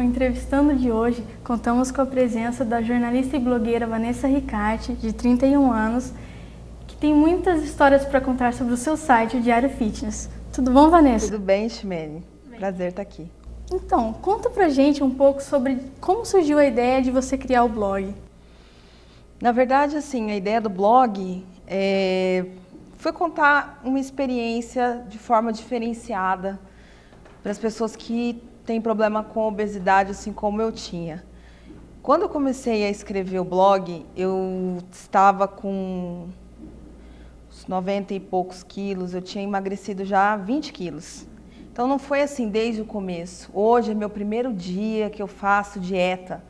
No Entrevistando de hoje, contamos com a presença da jornalista e blogueira Vanessa Ricarte, de 31 anos, que tem muitas histórias para contar sobre o seu site, o Diário Fitness. Tudo bom, Vanessa? Tudo bem, Ximene. Prazer estar aqui. Então, conta pra gente um pouco sobre como surgiu a ideia de você criar o blog. Na verdade, assim, a ideia do blog foi contar uma experiência de forma diferenciada para as pessoas que têm problema com obesidade, assim como eu tinha. Quando eu comecei a escrever o blog, eu estava com uns 90 e poucos quilos, eu tinha emagrecido já 20 quilos. Então não foi assim desde o começo. Hoje é meu primeiro dia que eu faço dieta.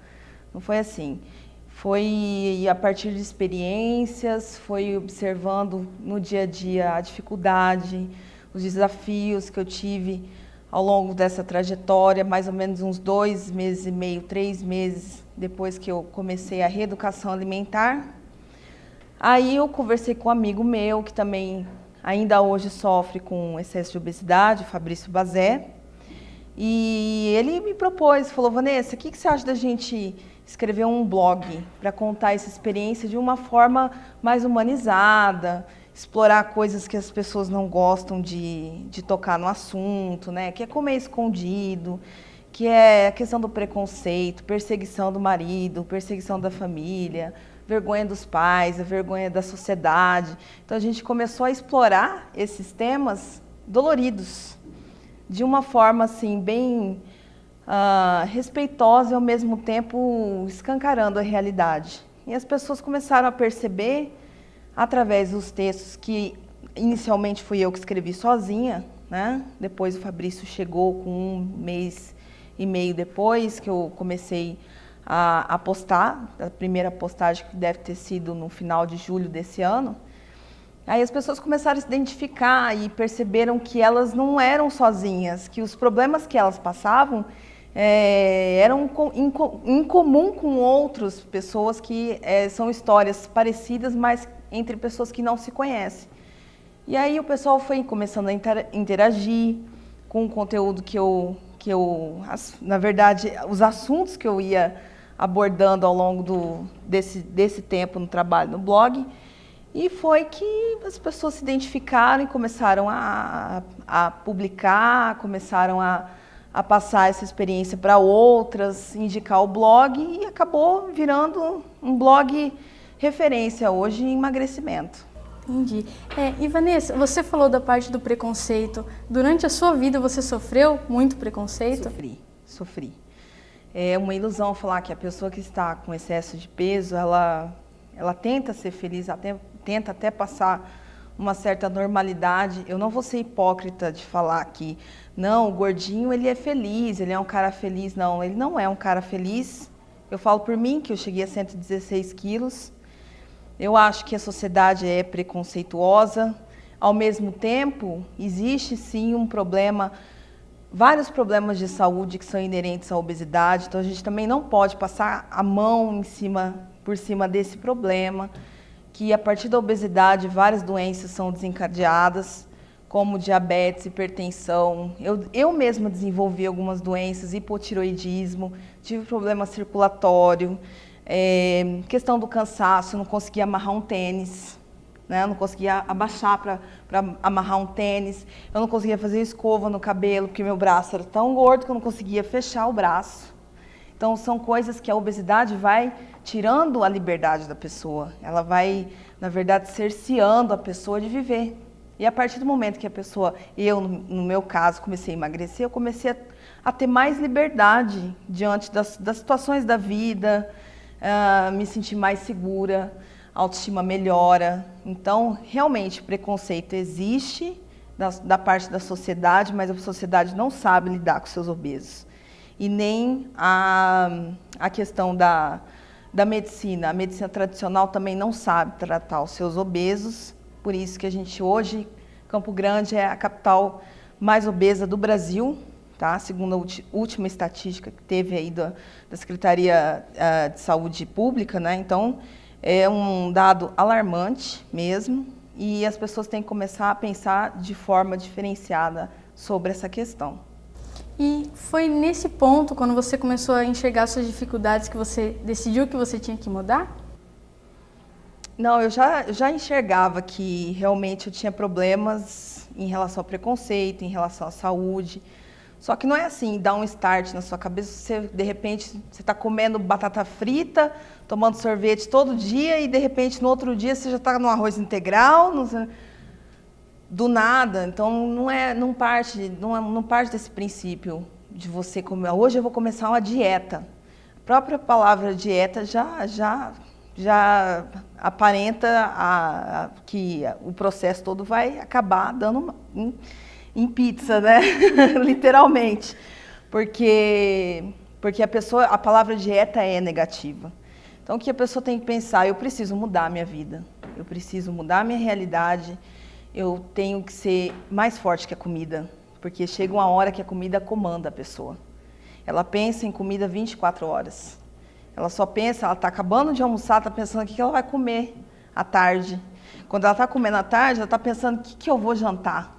Não foi assim. Foi a partir de experiências, foi observando no dia a dia a dificuldade, os desafios que eu tive ao longo dessa trajetória, mais ou menos uns 2 meses e meio, 3 meses depois que eu comecei a reeducação alimentar. Aí eu conversei com um amigo meu que também ainda hoje sofre com excesso de obesidade, o Fabrício Bazé, e ele me propôs, falou: Vanessa, o que você acha da gente escrever um blog para contar essa experiência de uma forma mais humanizada, explorar coisas que as pessoas não gostam de tocar no assunto, né? Que é comer escondido, que é a questão do preconceito, perseguição do marido, perseguição da família, vergonha dos pais, a vergonha da sociedade. Então a gente começou a explorar esses temas doloridos, de uma forma assim bem respeitosa e ao mesmo tempo escancarando a realidade. E as pessoas começaram a perceber, através dos textos que inicialmente fui eu que escrevi sozinha, né? Depois o Fabrício chegou com 1 mês e meio depois que eu comecei a postar, a primeira postagem que deve ter sido no final de julho desse ano. Aí as pessoas começaram a se identificar e perceberam que elas não eram sozinhas, que os problemas que elas passavam eram em comum com outras pessoas que são histórias parecidas, mas entre pessoas que não se conhecem. E aí o pessoal foi começando a interagir com o conteúdo na verdade, os assuntos que eu ia abordando ao longo desse tempo no trabalho no blog. E foi que as pessoas se identificaram e começaram a publicar, começaram a passar essa experiência para outras, indicar o blog, e acabou virando um blog referência hoje em emagrecimento. Entendi. E Vanessa, você falou da parte do preconceito. Durante a sua vida você sofreu muito preconceito? Sofri. É uma ilusão falar que a pessoa que está com excesso de peso, ela tenta ser feliz, tenta até passar uma certa normalidade. Eu não vou ser hipócrita de falar que não, o gordinho ele é feliz, ele é um cara feliz. Não, ele não é um cara feliz. Eu falo por mim, que eu cheguei a 116 quilos. Eu acho que a sociedade é preconceituosa. Ao mesmo tempo, existe sim um problema, vários problemas de saúde que são inerentes à obesidade. Então a gente também não pode passar a mão por cima desse problema, que a partir da obesidade várias doenças são desencadeadas, como diabetes, hipertensão. Eu mesma desenvolvi algumas doenças, hipotiroidismo, tive problema circulatório, questão do cansaço, não conseguia amarrar um tênis, né? Eu não conseguia abaixar para amarrar um tênis, eu não conseguia fazer escova no cabelo, porque meu braço era tão gordo que eu não conseguia fechar o braço. Então, são coisas que a obesidade vai tirando a liberdade da pessoa. Ela vai, na verdade, cerceando a pessoa de viver. E a partir do momento que a pessoa, no meu caso, comecei a emagrecer, eu comecei a ter mais liberdade diante das situações da vida, me sentir mais segura, a autoestima melhora. Então, realmente, preconceito existe da parte da sociedade, mas a sociedade não sabe lidar com seus obesos. E nem a questão da medicina. A medicina tradicional também não sabe tratar os seus obesos, por isso que a gente hoje, Campo Grande é a capital mais obesa do Brasil, tá? Segundo a última estatística que teve aí da Secretaria de Saúde Pública, né? Então, é um dado alarmante mesmo, e as pessoas têm que começar a pensar de forma diferenciada sobre essa questão. E foi nesse ponto, quando você começou a enxergar suas dificuldades, que você decidiu que você tinha que mudar? Não, eu já enxergava que realmente eu tinha problemas em relação ao preconceito, em relação à saúde. Só que não é assim, dá um start na sua cabeça, você, de repente, você está comendo batata frita, tomando sorvete todo dia e, de repente, no outro dia você já está no arroz integral, do nada. Então, não parte desse princípio de você comer. Hoje eu vou começar uma dieta. A própria palavra dieta já aparenta que o processo todo vai acabar dando em pizza, né? Literalmente. Porque a palavra dieta é negativa. Então, o que a pessoa tem que pensar? Eu preciso mudar a minha vida, eu preciso mudar a minha realidade, eu tenho que ser mais forte que a comida, porque chega uma hora que a comida comanda a pessoa. Ela pensa em comida 24 horas. Ela só pensa, ela está acabando de almoçar, está pensando o que ela vai comer à tarde. Quando ela está comendo à tarde, ela está pensando o que eu vou jantar.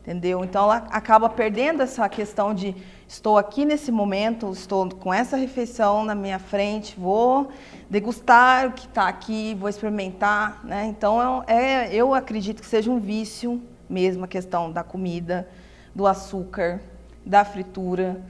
Entendeu? Então, ela acaba perdendo essa questão de estou aqui nesse momento, estou com essa refeição na minha frente, vou degustar o que está aqui, vou experimentar, né? Então, eu acredito que seja um vício mesmo a questão da comida, do açúcar, da fritura.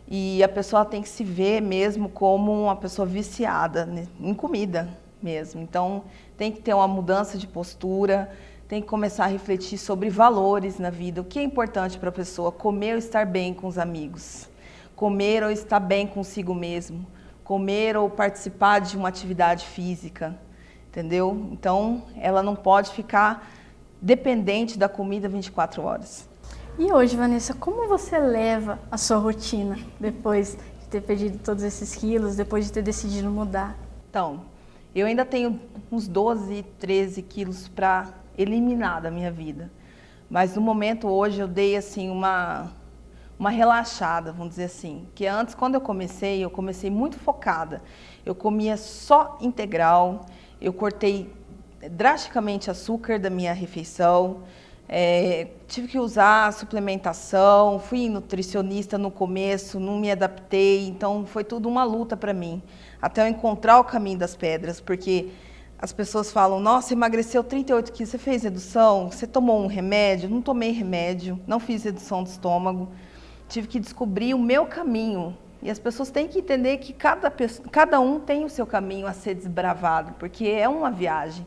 E a pessoa tem que se ver mesmo como uma pessoa viciada em comida mesmo. Então, tem que ter uma mudança de postura, tem que começar a refletir sobre valores na vida. O que é importante para a pessoa? Comer ou estar bem com os amigos. Comer ou estar bem consigo mesmo. Comer ou participar de uma atividade física. Entendeu? Então, ela não pode ficar dependente da comida 24 horas. E hoje, Vanessa, como você leva a sua rotina depois de ter perdido todos esses quilos, depois de ter decidido mudar? Então, eu ainda tenho uns 12, 13 quilos para eliminar da minha vida. Mas no momento hoje eu dei assim uma relaxada, vamos dizer assim. Que antes, quando eu comecei muito focada. Eu comia só integral, eu cortei drasticamente açúcar da minha refeição, tive que usar suplementação, fui nutricionista no começo, não me adaptei, então foi tudo uma luta para mim, até eu encontrar o caminho das pedras, porque as pessoas falam, nossa, emagreceu 38 quilos, você fez redução? Você tomou um remédio? Não tomei remédio, não fiz redução do estômago. Tive que descobrir o meu caminho. E as pessoas têm que entender que cada um tem o seu caminho a ser desbravado, porque é uma viagem.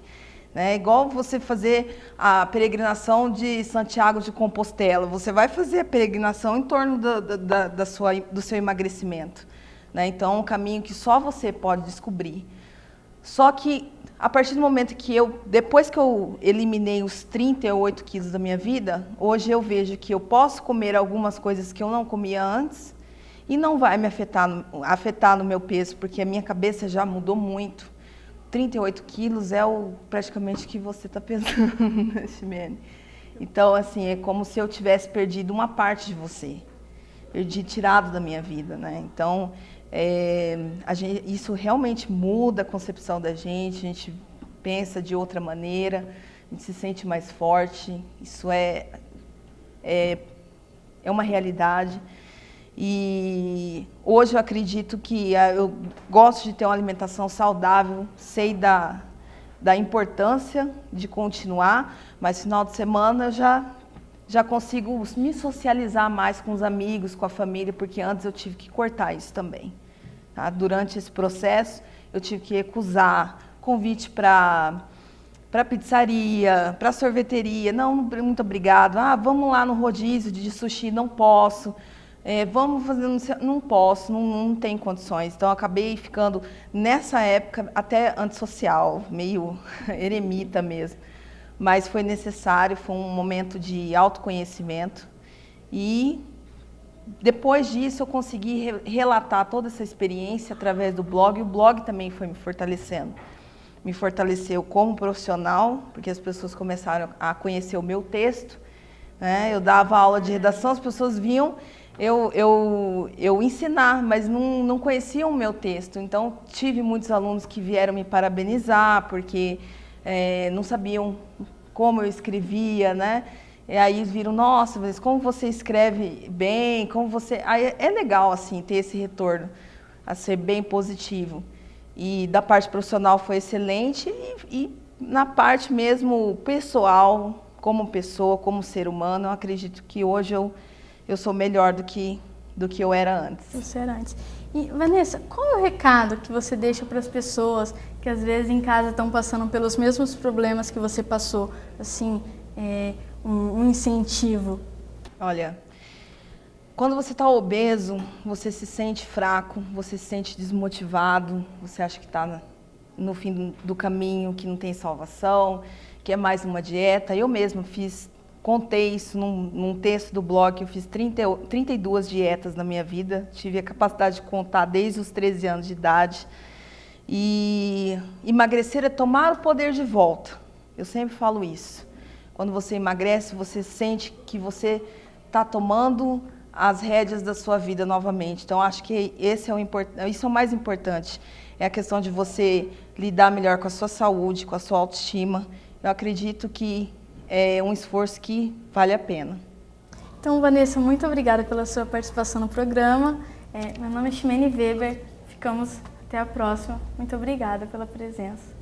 É igual você fazer a peregrinação de Santiago de Compostela. Você vai fazer a peregrinação em torno do seu emagrecimento. Né? Então, é um caminho que só você pode descobrir. Só que, a partir do momento que depois que eu eliminei os 38 quilos da minha vida, hoje eu vejo que eu posso comer algumas coisas que eu não comia antes e não vai me afetar no meu peso, porque a minha cabeça já mudou muito. 38 quilos é praticamente o que você está pesando, né, Ximene? Então, assim, é como se eu tivesse perdido uma parte de você. Tirado da minha vida, né? Então, isso realmente muda a concepção da gente, a gente pensa de outra maneira, a gente se sente mais forte, isso é uma realidade. E hoje eu acredito que eu gosto de ter uma alimentação saudável, sei da importância de continuar, mas final de semana eu já consigo me socializar mais com os amigos, com a família, porque antes eu tive que cortar isso também. Tá? Durante esse processo, eu tive que recusar convite para pizzaria, para sorveteria. Não, muito obrigado. Vamos lá no rodízio de sushi, não posso. Vamos fazer, não posso, não tenho condições. Então, eu acabei ficando, nessa época, até antissocial, meio eremita mesmo. Mas foi necessário, foi um momento de autoconhecimento. E depois disso eu consegui relatar toda essa experiência através do blog. E o blog também foi me fortalecendo. Me fortaleceu como profissional, porque as pessoas começaram a conhecer o meu texto. Né? Eu dava aula de redação, as pessoas vinham eu ensinar, mas não conheciam o meu texto. Então, tive muitos alunos que vieram me parabenizar, porque não sabiam como eu escrevia, né? E aí viram, nossa, mas como você escreve bem, como você... Aí é legal, assim, ter esse retorno, a ser bem positivo. E da parte profissional foi excelente e na parte mesmo pessoal, como pessoa, como ser humano, eu acredito que hoje eu sou melhor do que eu era antes. Você era antes. E, Vanessa, qual é o recado que você deixa para as pessoas que às vezes em casa estão passando pelos mesmos problemas que você passou? Assim, um incentivo. Olha, quando você está obeso, você se sente fraco, você se sente desmotivado, você acha que está no fim do caminho, que não tem salvação, que é mais uma dieta. Eu mesma contei isso num texto do blog, eu fiz 32 dietas na minha vida, tive a capacidade de contar desde os 13 anos de idade. E emagrecer é tomar o poder de volta, eu sempre falo isso. Quando você emagrece, você sente que você está tomando as rédeas da sua vida novamente. Então, acho que isso é o mais importante. É a questão de você lidar melhor com a sua saúde, com a sua autoestima. Eu acredito que é um esforço que vale a pena. Então, Vanessa, muito obrigada pela sua participação no programa. Meu nome é Ximene Weber. Ficamos até a próxima. Muito obrigada pela presença.